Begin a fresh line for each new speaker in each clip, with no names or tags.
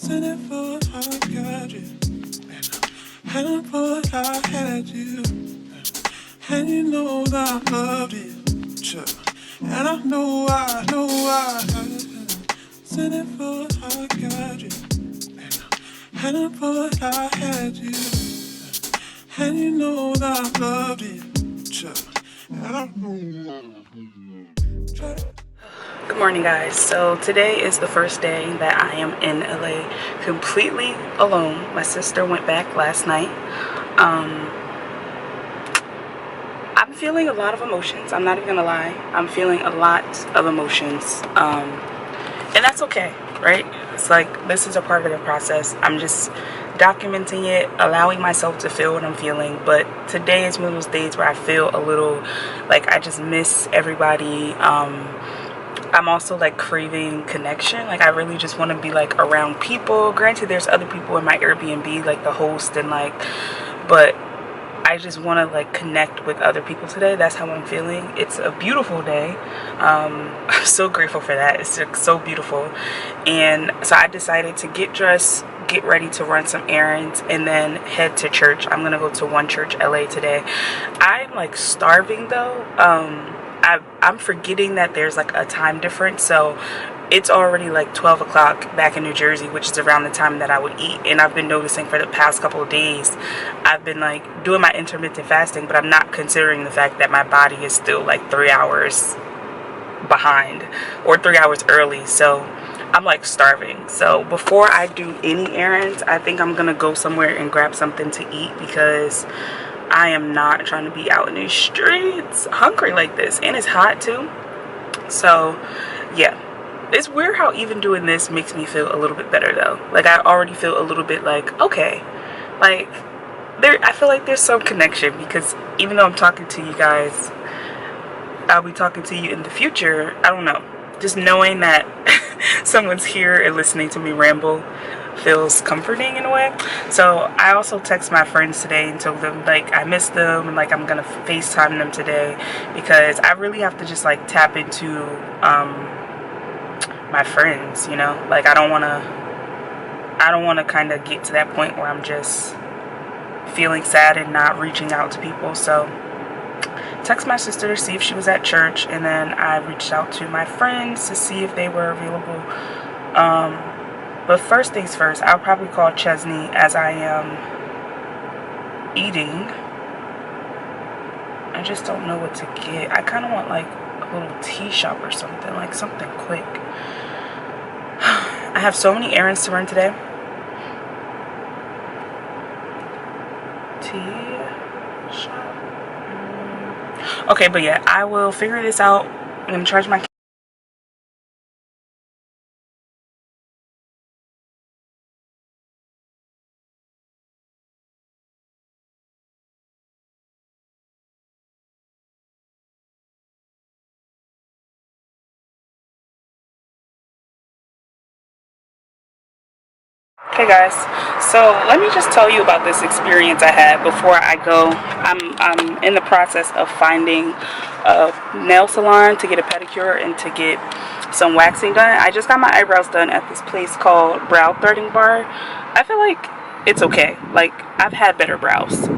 for I got you, and for I had you, and you know that I loved you, sure. And I know send for I got you, and for I had you, and you know that I loved you, sure. And I know. Good morning, guys. So today is the first day that I am in LA completely alone. My sister went back last night. I'm feeling a lot of emotions. I'm not even gonna lie. I'm feeling a lot of emotions. And that's okay, right? It's like, this is a part of the process. I'm just documenting it, allowing myself to feel what I'm feeling. But today is one of those days where I feel a little like I just miss everybody. I'm also like craving connection. Like I really just want to be like around people. Granted, there's other people in my Airbnb, like the host and like, but I just want to like connect with other people today. That's how I'm feeling. It's a beautiful day. I'm so grateful for that. It's like so beautiful. And so I decided to get dressed, get ready to run some errands, and then head to church. I'm gonna go to One Church LA today. I'm like starving though. I'm forgetting that there's like a time difference, so it's already like 12 o'clock back in New Jersey, which is around the time that I would eat. And I've been noticing for the past couple of days I've been like doing my intermittent fasting, but I'm not considering the fact that my body is still like 3 hours behind or 3 hours early. So I'm like starving. So before I do any errands, I think I'm gonna go somewhere and grab something to eat, because I am not trying to be out in these streets hungry like this, and it's hot too. So yeah, it's weird how even doing this makes me feel a little bit better though. Like I already feel a little bit like, okay, like I feel like there's some connection, because even though I'm talking to you guys, I'll be talking to you in the future. I don't know, just knowing that someone's here and listening to me ramble feels comforting in a way. So I also text my friends today and told them like I miss them, and like I'm gonna FaceTime them today, because I really have to just like tap into my friends, you know. Like I don't want to kind of get to that point where I'm just feeling sad and not reaching out to people. So text my sister to see if she was at church, and then I reached out to my friends to see if they were available. But first things first, I'll probably call Chesney as I am eating. I just don't know what to get. I kind of want like a little tea shop or something, like something quick. I have so many errands to run today. Tea shop. Okay, but yeah, I will figure this out. I'm gonna charge my Hey guys, so let me just tell you about this experience I had before I go. I'm in the process of finding a nail salon to get a pedicure and to get some waxing done. I just got my eyebrows done at this place called Brow Threading Bar. I feel like it's okay. Like I've had better brows.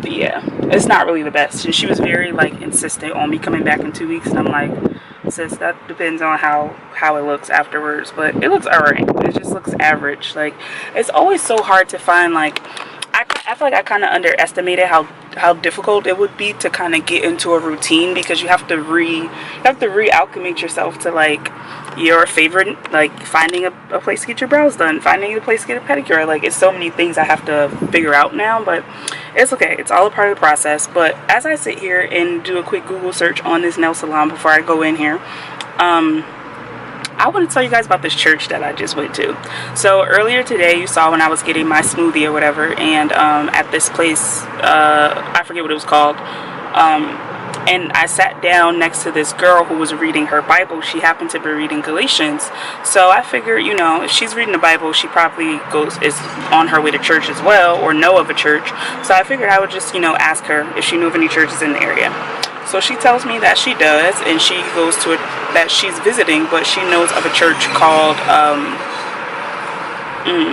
Yeah, it's not really the best. And she was very like insistent on me coming back in 2 weeks, and I'm like, sis, that depends on how it looks afterwards, but it looks alright. It just looks average. Like it's always so hard to find, like I feel like I kind of underestimated how difficult it would be to kind of get into a routine, because you have to re-alchemate yourself to like your favorite, like finding a place to get your brows done, finding a place to get a pedicure. Like it's so many things I have to figure out now, but it's okay. It's all a part of the process. But as I sit here and do a quick Google search on this nail salon before I go in here, I want to tell you guys about this church that I just went to. So earlier today, you saw when I was getting my smoothie or whatever, and at this place, I forget what it was called, and I sat down next to this girl who was reading her Bible. She happened to be reading Galatians, so I figured, you know, if she's reading the Bible, she probably is on her way to church as well, or know of a church. So I figured I would just, you know, ask her if she knew of any churches in the area. So she tells me that she does, and she goes to it, that she's visiting, but she knows of a church called,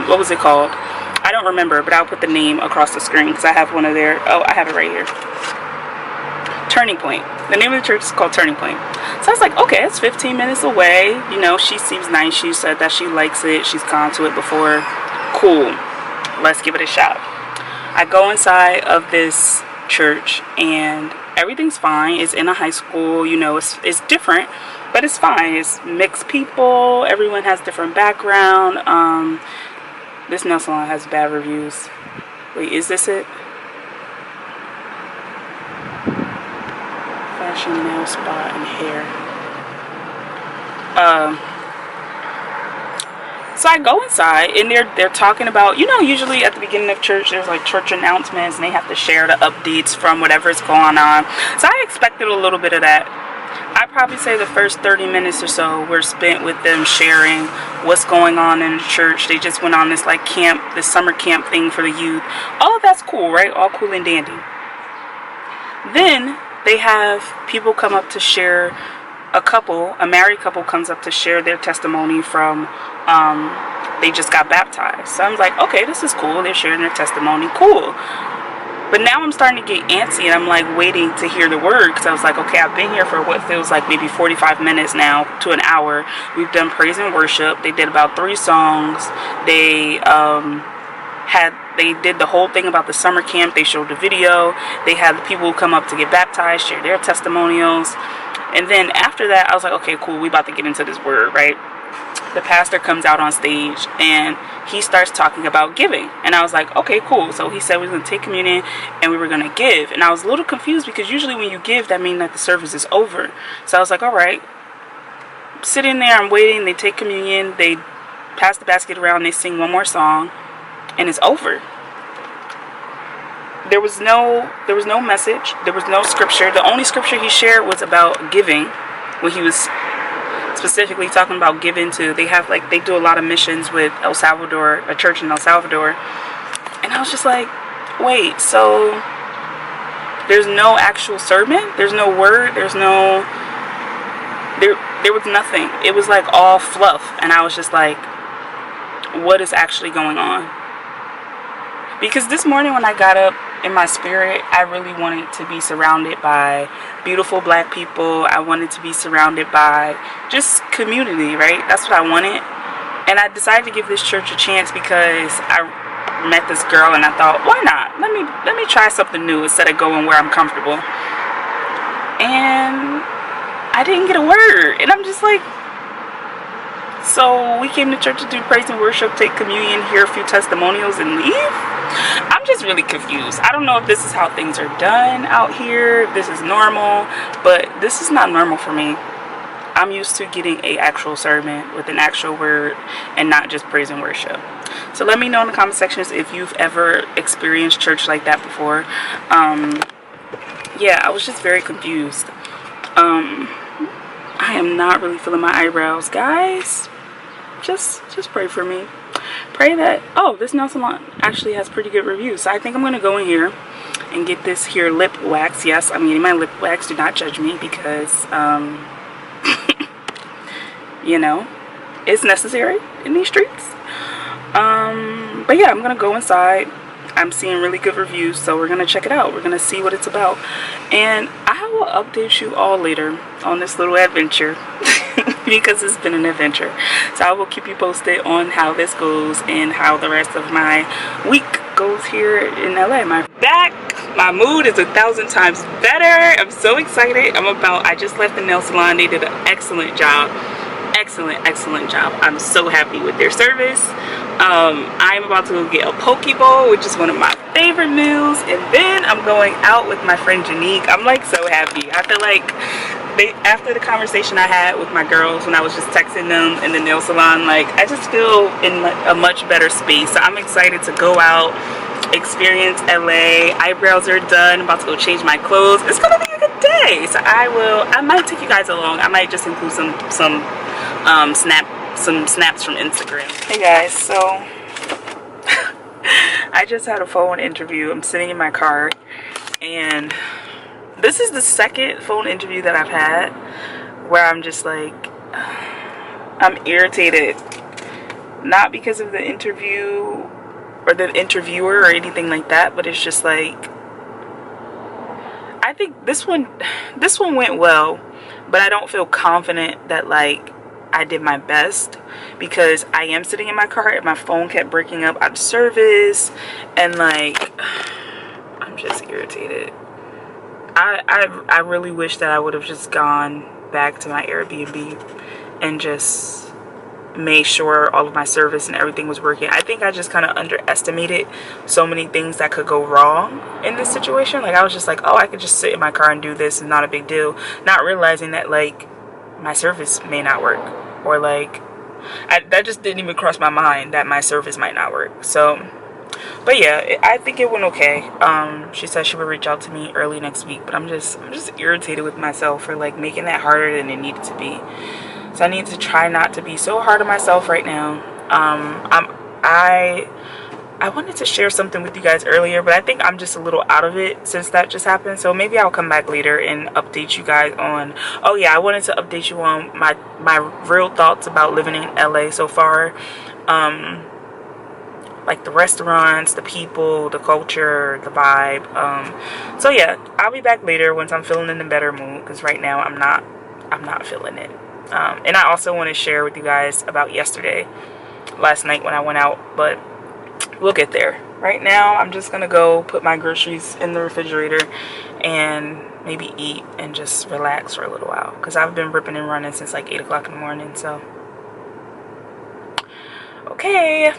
what was it called? I don't remember, but I'll put the name across the screen because I have one of their, oh, I have it right here. Turning Point. The name of the church is called Turning Point. So I was like, okay, it's 15 minutes away. You know, she seems nice. She said that she likes it. She's gone to it before. Cool. Let's give it a shot. I go inside of this church and everything's fine. It's in a high school. You know, it's different, but it's fine. It's mixed people. Everyone has different background. This nail salon has bad reviews. Wait, is this it? Fashion nail spa and hair. So I go inside and they're talking about, you know, usually at the beginning of church there's like church announcements and they have to share the updates from whatever's going on. So I expected a little bit of that. I'd probably say the first 30 minutes or so were spent with them sharing what's going on in the church. They just went on this like camp, this summer camp thing for the youth. All of that's cool, right? All cool and dandy. Then they have people come up to share, a married couple comes up to share their testimony from, they just got baptized. So I'm like, okay, this is cool. They're sharing their testimony. Cool. But now I'm starting to get antsy and I'm like waiting to hear the word because I was like, okay, I've been here for what feels like maybe 45 minutes now to an hour. We've done praise and worship. They did about 3 songs. They did the whole thing about the summer camp. They showed the video. They had the people who come up to get baptized, share their testimonials. And then after that, I was like, okay, cool. We about to get into this word, right? The pastor comes out on stage and he starts talking about giving. And I was like, okay, cool. So he said we were going to take communion and we were going to give. And I was a little confused because usually when you give, that means that the service is over. So I was like, all right. Sitting there, I'm waiting. They take communion. They pass the basket around. They sing one more song. And it's over. There was no message. There was no scripture. The only scripture he shared was about giving, when he was specifically talking about giving to, they do a lot of missions with El Salvador, a church in El Salvador. And I was just like, wait, so there's no actual sermon? There's no word? There was nothing. It was like all fluff. And I was just like, what is actually going on? Because this morning when I got up in my spirit, I really wanted to be surrounded by beautiful black people. I wanted to be surrounded by just community, right? That's what I wanted. And I decided to give this church a chance because I met this girl and I thought, why not? Let me try something new instead of going where I'm comfortable. And I didn't get a word. And I'm just like, so we came to church to do praise and worship, take communion, hear a few testimonials, and leave? I'm just really confused. I don't know if this is how things are done out here, if this is normal, but this is not normal for me. I'm used to getting an actual sermon with an actual word and not just praise and worship. So let me know in the comment sections if you've ever experienced church like that before. Yeah, I was just very confused. I am not really feeling my eyebrows, guys. Just pray for me. Pray that, oh, this nail salon actually has pretty good reviews. So I think I'm going to go in here and get this here lip wax. Yes, I'm getting my lip wax. Do not judge me because, you know, it's necessary in these streets. But yeah, I'm going to go inside. I'm seeing really good reviews, so we're going to check it out. We're going to see what it's about. And I will update you all later on this little adventure because it's been an adventure. So I will keep you posted on how this goes and how the rest of my week goes here in LA. My mood is 1,000 times better. I'm so excited. I just left the nail salon. They did an excellent job. Excellent job. I'm so happy with their service. I'm about to go get a poke bowl, which is one of my favorite meals, and then I'm going out with my friend Janique. I'm like so happy. I feel like after the conversation I had with my girls when I was just texting them in the nail salon, like I just feel in a much better space. So I'm excited to go out, experience LA. Eyebrows are done. I'm about to go change my clothes. It's gonna be a good day. So I might take you guys along. I might just include some snaps from Instagram. Hey guys, so I just had a phone interview. I'm sitting in my car and this is the second phone interview that I've had where I'm just like, I'm irritated. Not because of the interview or the interviewer or anything like that, but it's just like, I think this one went well, but I don't feel confident that like I did my best, because I am sitting in my car and my phone kept breaking up out of service, and like, I'm just irritated. I really wish that I would have just gone back to my Airbnb and just made sure all of my service and everything was working. I think I just kind of underestimated so many things that could go wrong in this situation. Like, I was just like, oh, I could just sit in my car and do this, and not a big deal, not realizing that like my service may not work, or like that just didn't even cross my mind that my service might not work. So, but yeah, I think it went okay. She said she would reach out to me early next week, but I'm just irritated with myself for like making that harder than it needed to be. So I need to try not to be so hard on myself right now. I wanted to share something with you guys earlier, but I think I'm just a little out of it since that just happened. So maybe I'll come back later and update you guys on, oh yeah, I wanted to update you on my real thoughts about living in LA so far. Like the restaurants, the people, the culture, the vibe. So yeah, I'll be back later once I'm feeling in a better mood, because right now I'm not feeling it. And I also want to share with you guys about last night when I went out, but we'll get there. Right now, I'm just gonna go put my groceries in the refrigerator and maybe eat and just relax for a little while, because I've been ripping and running since like 8 o'clock in the morning. So, okay.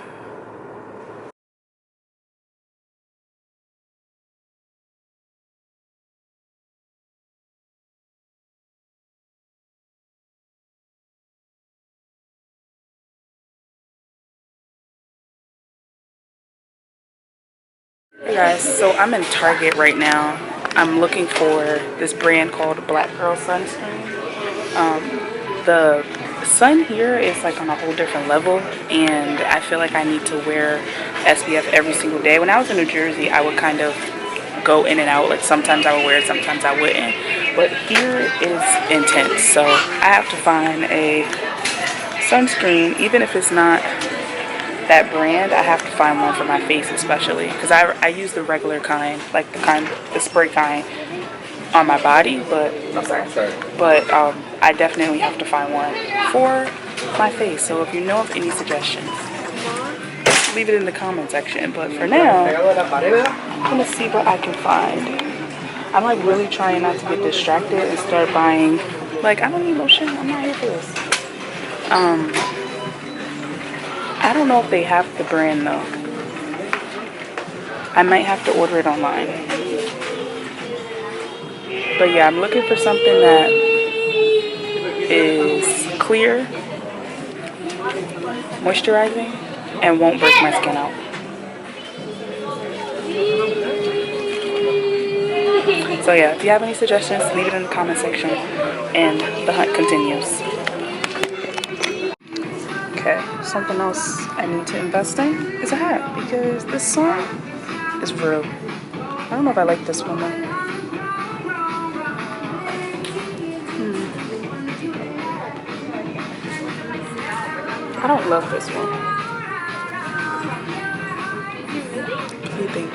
Hey guys, so I'm in Target right now. I'm looking for this brand called Black Girl sunscreen. The sun here is like on a whole different level, and I feel like I need to wear SPF every single day. When I was in New Jersey, I would kind of go in and out. Like sometimes I would wear it, sometimes I wouldn't. But here is intense, so I have to find a sunscreen, even if it's not that brand. I have to find one for my face, especially because I use the regular kind, like the spray kind on my body, but I'm sorry. But I definitely have to find one for my face. So if you know of any suggestions, leave it in the comment section. But for now, I'm gonna see what I can find. I'm like really trying not to get distracted and start buying, like, I don't need lotion, I'm not here for this. I don't know if they have the brand though. I might have to order it online. But yeah, I'm looking for something that is clear, moisturizing, and won't break my skin out. So yeah, if you have any suggestions, leave it in the comment section, and the hunt continues. Okay, something else I need to invest in is a hat, because this sun is real. I don't know if I like this one though. I don't love this one. What do you think?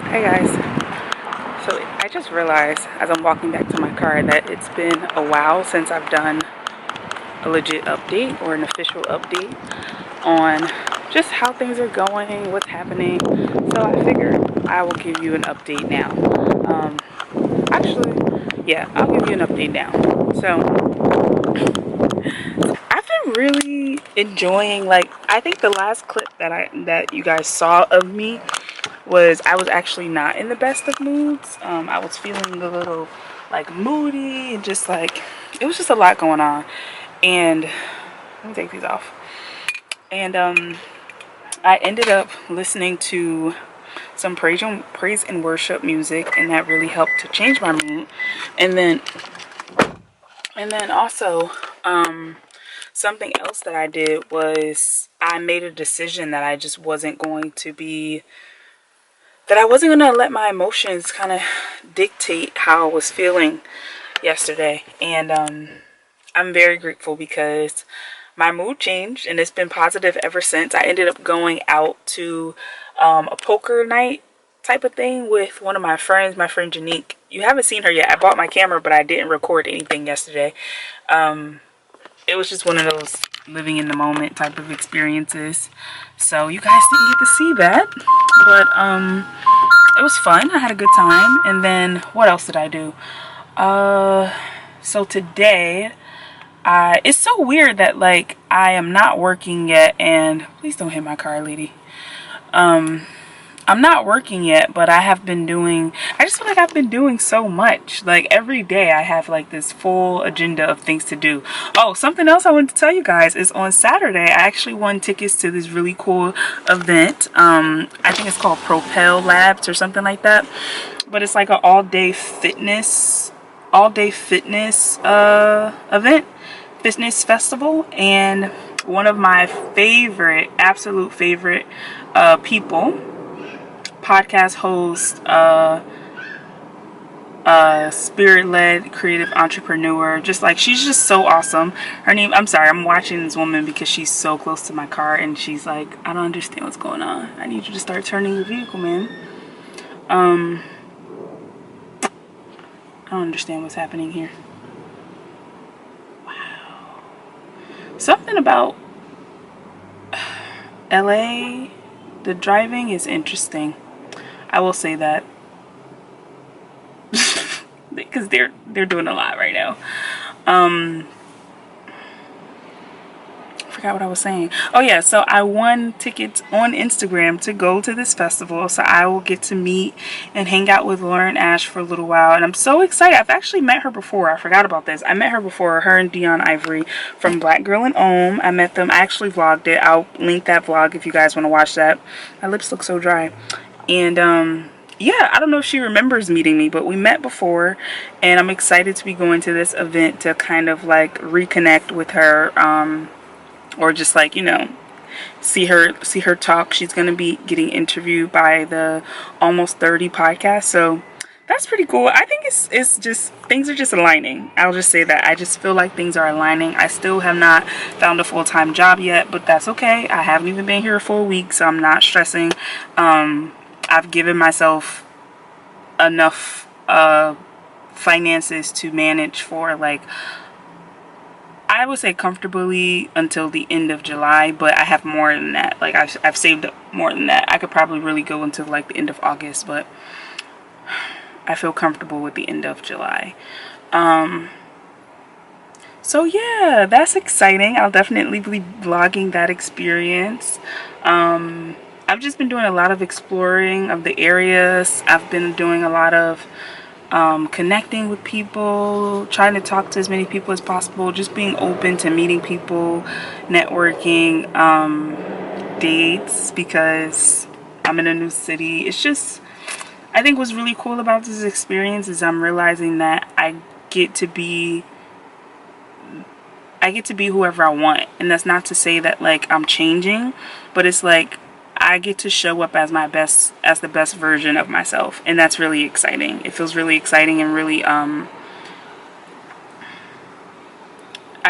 Hey guys, so I just realized as I'm walking back to my car that it's been a while since I've done a legit update or an official update on just how things are going, what's happening. So I figured I will give you an update now. Actually, yeah, I'll give you an update now. So I've been really enjoying, like, I think the last clip that you guys saw of me was I was actually not in the best of moods. I was feeling a little like moody and just like it was just a lot going on. And let me take these off. And I ended up listening to some praise and worship music, and that really helped to change my mood. And then also something else that I did was I made a decision that I just wasn't going to be, that I wasn't going to let my emotions kind of dictate how I was feeling yesterday. And I'm very grateful because my mood changed and it's been positive ever since. I ended up going out to a poker night type of thing with one of my friends, my friend Janique. You haven't seen her yet. I bought my camera, but I didn't record anything yesterday. It was just one of those living in the moment type of experiences. So you guys didn't get to see that. But it was fun. I had a good time. And then what else did I do? So today, it's so weird that like I am not working yet, and please don't hit my car, lady. I'm not working yet, but I just feel like I've been doing so much. Like every day I have like this full agenda of things to do. Oh, something else I wanted to tell you guys is on Saturday, I actually won tickets to this really cool event. I think it's called Propel Labs or something like that. But it's like an all-day fitness event, fitness festival. And one of my absolute favorite people, podcast host, spirit-led creative entrepreneur, just like, she's just so awesome. Her name, I'm sorry, I'm watching this woman because she's so close to my car and she's like, I don't understand what's going on. I need you to start turning your vehicle, man. I don't understand what's happening here. Wow. Something about LA, the driving is interesting. I will say that. Because they're doing a lot right now. Forgot what I was saying. Oh yeah, so I won tickets on Instagram to go to this festival, so I will get to meet and hang out with Lauren Ash for a little while, and I'm so excited. I've actually met her before. I forgot about this. I met her before, her and Dion Ivory from Black Girl in Ohm. I met them. I actually vlogged it. I'll link that vlog if you guys want to watch that. My lips look so dry. And yeah, I don't know if she remembers meeting me, but we met before, and I'm excited to be going to this event to kind of like reconnect with her, or just like, you know, see her talk. She's going to be getting interviewed by the Almost 30 podcast, so that's pretty cool. I think it's just, things are just aligning. I'll just say that. I just feel like things are aligning. I still have not found a full-time job yet, but that's okay. I haven't even been here for a week, so I'm not stressing. I've given myself enough finances to manage for, like, I would say comfortably until the end of July, but I have more than that. Like, I've saved up more than that. I could probably really go until like the end of August, but I feel comfortable with the end of July. So yeah, that's exciting. I'll definitely be vlogging that experience. I've just been doing a lot of exploring of the areas. I've been doing a lot of connecting with people, trying to talk to as many people as possible, just being open to meeting people, networking, dates, because I'm in a new city. It's just, I think what's really cool about this experience is I'm realizing that I get to be whoever I want. And that's not to say that like I'm changing, but it's like I get to show up as the best version of myself, and that's really exciting. It feels really exciting, and really I've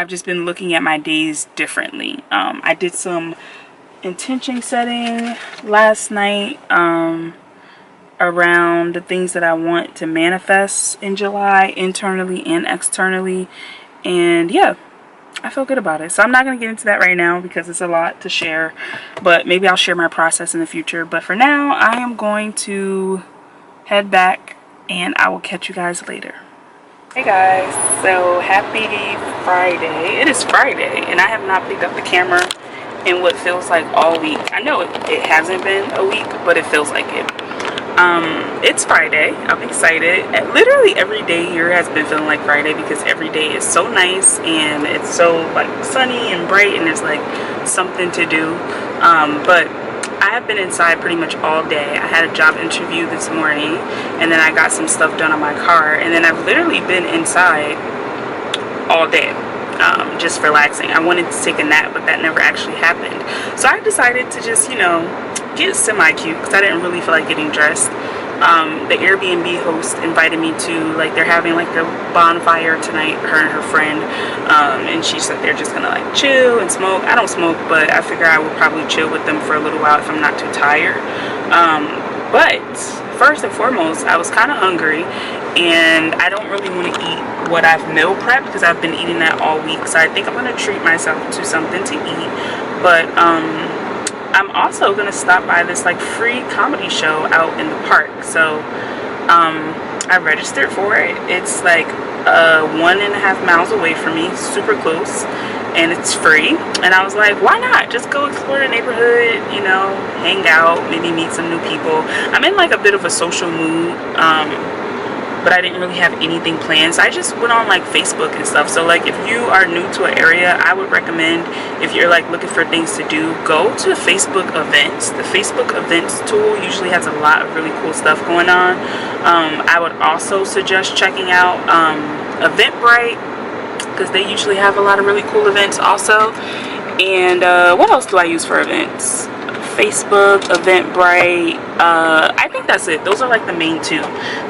just been looking at my days differently. I did some intention setting last night around the things that I want to manifest in July, internally and externally, and yeah, I feel good about it. So I'm not going to get into that right now because it's a lot to share, but maybe I'll share my process in the future. But for now, I am going to head back, and I will catch you guys later. Hey guys, so happy Friday. It is Friday and I have not picked up the camera in what feels like all week. I know it hasn't been a week, but it feels like it. It's Friday. I'm excited. Literally every day here has been feeling like Friday because every day is so nice and it's so like sunny and bright and there's like something to do. But I have been inside pretty much all day. I had a job interview this morning and then I got some stuff done on my car, and then I've literally been inside all day, just relaxing. I wanted to take a nap, but that never actually happened. So I decided to just, you know, get semi-cute because I didn't really feel like getting dressed. The Airbnb host invited me to, like, they're having like a bonfire tonight, her and her friend, and she said they're just gonna like chill and smoke. I don't smoke, but I figure I would probably chill with them for a little while if I'm not too tired. But first and foremost, I was kind of hungry and I don't really want to eat what I've meal prepped because I've been eating that all week, so I think I'm gonna treat myself to something to eat. But I'm also gonna stop by this like free comedy show out in the park. So I registered for it. It's like 1.5 miles away from me, super close, and it's free. And I was like, why not just go explore the neighborhood, you know, hang out, maybe meet some new people. I'm in like a bit of a social mood, but I didn't really have anything planned, so I just went on like Facebook and stuff. So like if you are new to an area, I would recommend, if you're like looking for things to do, go to Facebook events. The Facebook events tool usually has a lot of really cool stuff going on. I would also suggest checking out Eventbrite because they usually have a lot of really cool events also. And what else do I use for events? Facebook, Eventbrite, I think that's it. Those are like the main two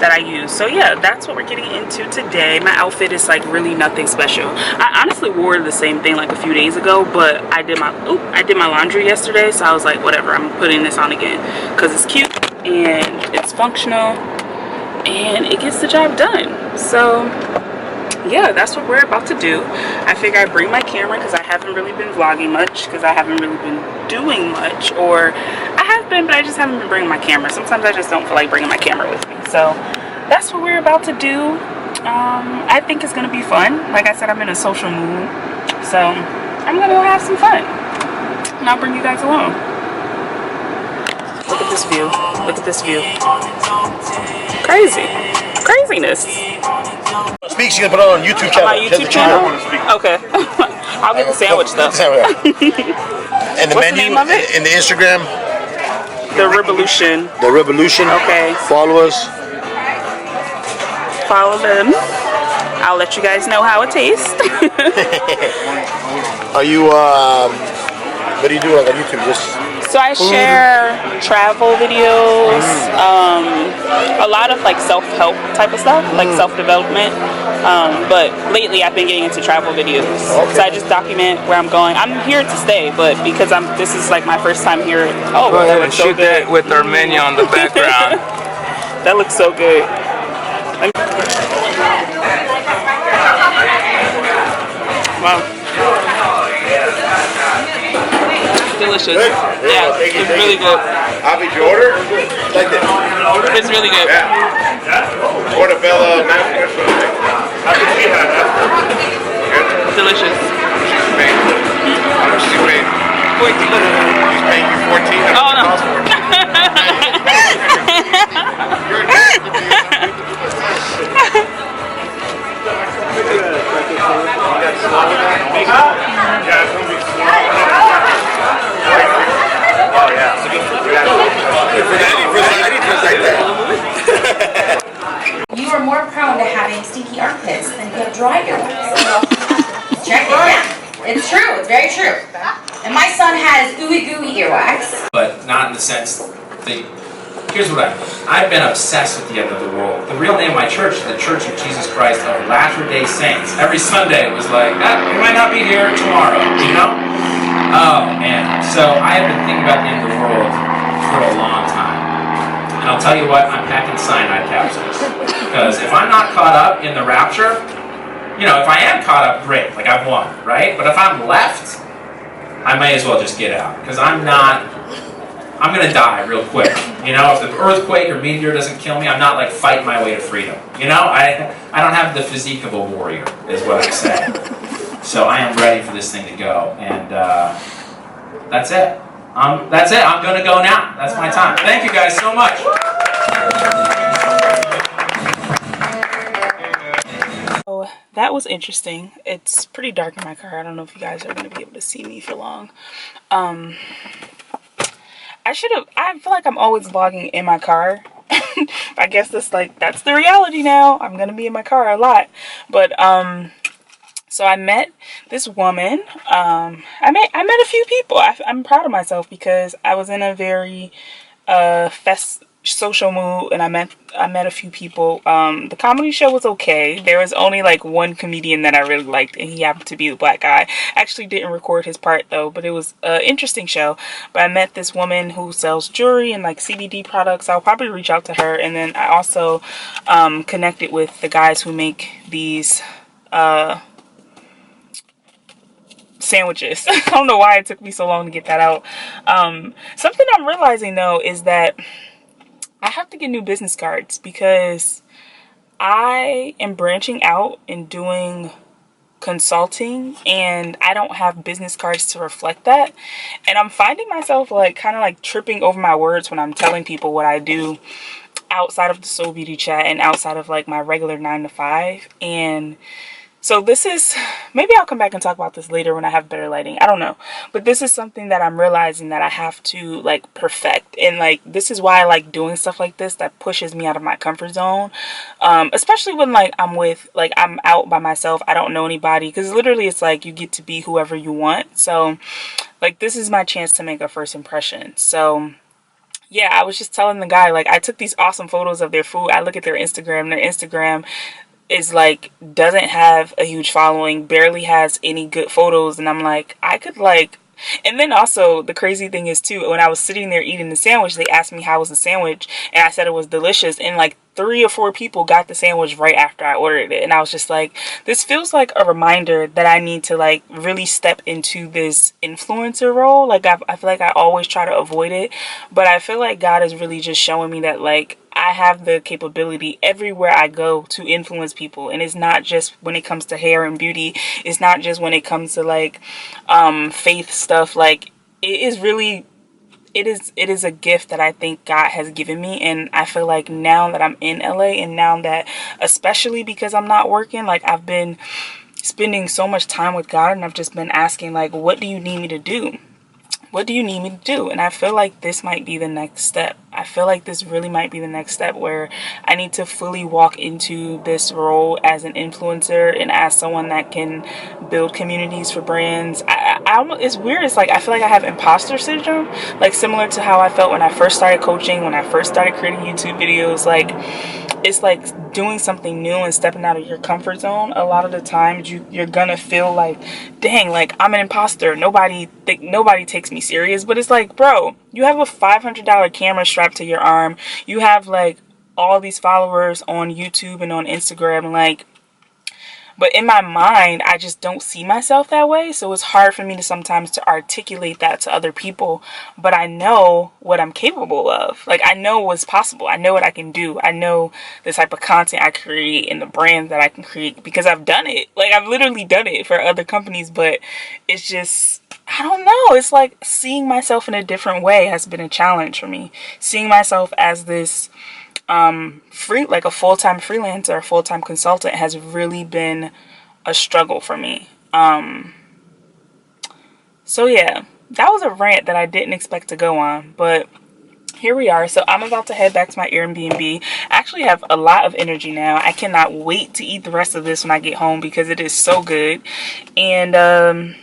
that I use. So yeah, that's what we're getting into today. My outfit is like really nothing special. I honestly wore the same thing like a few days ago, but I did my laundry yesterday, so I was like, whatever, I'm putting this on again because it's cute and it's functional and it gets the job done. So yeah, that's what we're about to do. I figure I bring my camera because I haven't really been vlogging much because I haven't really been doing much, or I have been, but I just haven't been bringing my camera. Sometimes I just don't feel like bringing my camera with me. So that's what we're about to do. I think it's going to be fun. Like I said, I'm in a social mood, so I'm going to have some fun and I'll bring you guys along. Look at this view. Look at this view. Craziness.
Speak, she's gonna put it on YouTube channel.
My YouTube channel? Okay. I'll get the sandwich stuff.
And the
What's
menu,
the name of it?
and the Instagram.
The Revolution.
The Revolution.
Okay.
Follow us.
Follow them. I'll let you guys know how it tastes.
Are you, what do you do on YouTube? Just
so I share travel videos, a lot of like self-help type of stuff, like self-development. But lately I've been getting into travel videos. Okay. So I just document where I'm going. I'm here to stay, but because this is like my first time here. Oh,
go ahead and shoot that with our menu on the background.
That looks so good. Wow. Delicious.
Good.
Yeah, it's really good.
Happy to order? Like this.
It's really good.
Yeah. Portobello.
Delicious.
How much did you pay? 14. She's paying you 14?
Oh, no.
Oh, yeah.
You are more prone to having stinky armpits than you have dry earwax. Check it out. It's true. It's very true. And my son has ooey gooey earwax.
But not in the sense that, here's what I've been obsessed with the end of the world. The real name of my church is the Church of Jesus Christ of Latter-day Saints. Every Sunday it was like, we might not be here tomorrow, you know? Oh man, so I have been thinking about the end of the world for a long time. And I'll tell you what, I'm packing cyanide capsules. Because if I'm not caught up in the rapture, you know, if I am caught up, great, like I've won, right? But if I'm left, I may as well just get out. Because I'm not I'm gonna die real quick. You know, if the earthquake or meteor doesn't kill me, I'm not like fighting my way to freedom. You know, I don't have the physique of a warrior, is what I say. So I am ready for this thing to go, and that's it. That's it. I'm gonna go now. That's my time. Thank you guys so much.
So that was interesting. It's pretty dark in my car. I don't know if you guys are going to be able to see me for long. I feel like I'm always vlogging in my car. I guess that's the reality now. I'm going to be in my car a lot. But so I met this woman. I met a few people. I'm proud of myself because I was in a very social mood, and I met a few people. The comedy show was okay. There was only like one comedian that I really liked, and he happened to be the black guy. Actually didn't record his part though, but it was an interesting show. But I met this woman who sells jewelry and like CBD products. I'll probably reach out to her. And then I also connected with the guys who make these sandwiches. I don't know why it took me so long to get that out. Something I'm realizing though is that I have to get new business cards because I am branching out and doing consulting, and I don't have business cards to reflect that. And I'm finding myself like kind of like tripping over my words when I'm telling people what I do outside of the Soul Beauty Chat and outside of like my regular 9-to-5. And so this is, maybe I'll come back and talk about this later when I have better lighting. I don't know. But this is something that I'm realizing that I have to like perfect. And like, this is why I like doing stuff like this that pushes me out of my comfort zone. Especially when like I'm out by myself. I don't know anybody. Because literally it's like you get to be whoever you want. So like this is my chance to make a first impression. So yeah, I was just telling the guy, like I took these awesome photos of their food. I look at their Instagram. Their Instagram is like doesn't have a huge following, barely has any good photos, and I'm like, I could like. And then also the crazy thing is too, when I was sitting there eating the sandwich, they asked me how was the sandwich, and I said it was delicious, and like 3 or 4 people got the sandwich right after I ordered it. And I was just like, this feels like a reminder that I need to like really step into this influencer role. Like I feel like I always try to avoid it, but I feel like God is really just showing me that like I have the capability everywhere I go to influence people. And it's not just when it comes to hair and beauty. It's not just when it comes to like faith stuff. Like it is really, it is a gift that I think God has given me. And I feel like now that I'm in LA, and now that, especially because I'm not working, like I've been spending so much time with God, and I've just been asking like, what do you need me to do? What do you need me to do? And I feel like this might be the next step. I feel like this really might be the next step where I need to fully walk into this role as an influencer and as someone that can build communities for brands. It's weird. It's like I feel like I have imposter syndrome, like similar to how I felt when I first started coaching, when I first started creating YouTube videos. Like it's like doing something new and stepping out of your comfort zone. A lot of the times you're gonna feel like, dang, like I'm an imposter. Nobody takes me serious. But it's like, bro, you have a $500 camera strapped to your arm. You have like all these followers on YouTube and on Instagram. Like, but in my mind, I just don't see myself that way. So it's hard for me to sometimes to articulate that to other people. But I know what I'm capable of. Like, I know what's possible. I know what I can do. I know the type of content I create and the brand that I can create because I've done it. Like, I've literally done it for other companies. But it's just, I don't know. It's like seeing myself in a different way has been a challenge for me. Seeing myself as this like a full-time freelancer, full-time consultant has really been a struggle for me. So yeah, that was a rant that I didn't expect to go on, but here we are. So I'm about to head back to my Airbnb. I actually have a lot of energy now. I cannot wait to eat the rest of this when I get home because it is so good. And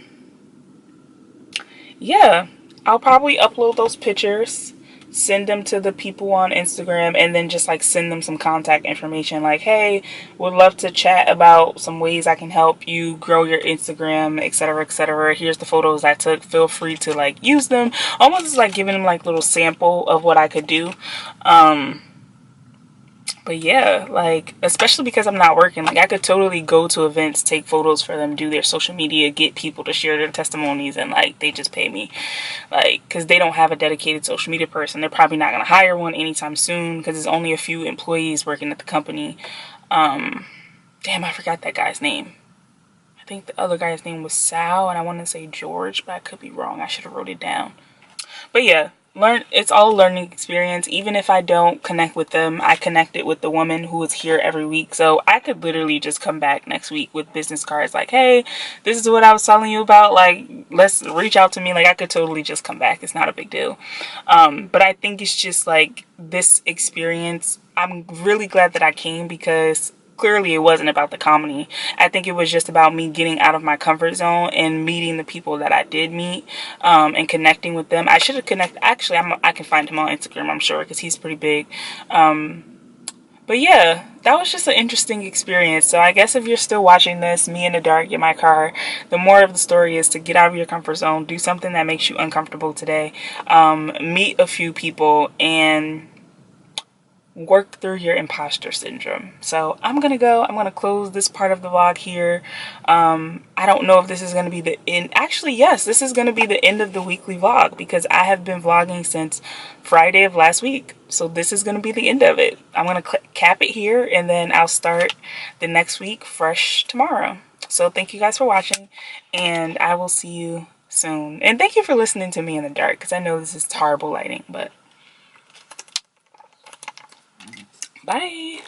yeah, I'll probably upload those pictures, send them to the people on Instagram, and then just like send them some contact information like, hey, would love to chat about some ways I can help you grow your Instagram, etc., etc. Here's the photos I took, feel free to like use them. Almost like giving them like little sample of what I could do. But yeah, like, especially because I'm not working, like I could totally go to events, take photos for them, do their social media, get people to share their testimonies, and like they just pay me, like, because they don't have a dedicated social media person. They're probably not going to hire one anytime soon because there's only a few employees working at the company. Damn, I forgot that guy's name. I think the other guy's name was Sal, and I want to say George, but I could be wrong. I should have wrote it down. But yeah, it's all a learning experience. Even if I don't connect with them, I connected with the woman who is here every week. So I could literally just come back next week with business cards like, hey, this is what I was telling you about. Like, let's reach out to me. Like, I could totally just come back. It's not a big deal. But I think it's just like this experience. I'm really glad that I came because clearly it wasn't about the comedy. I think it was just about me getting out of my comfort zone and meeting the people that I did meet, and connecting with them. I should have connected. Actually, I can find him on Instagram, I'm sure, because he's pretty big. But yeah, that was just an interesting experience. So I guess if you're still watching this, me in the dark in my car, the moral of the story is to get out of your comfort zone, do something that makes you uncomfortable today, meet a few people, and work through your imposter syndrome. So I'm gonna close this part of the vlog here. I don't know if this is gonna be the end. Actually, yes, this is gonna be the end of the weekly vlog because I have been vlogging since Friday of last week. So this is gonna be the end of it. I'm gonna cap it here, and then I'll start the next week fresh tomorrow. So thank you guys for watching, and I will see you soon. And thank you for listening to me in the dark, because I know this is horrible lighting, but bye.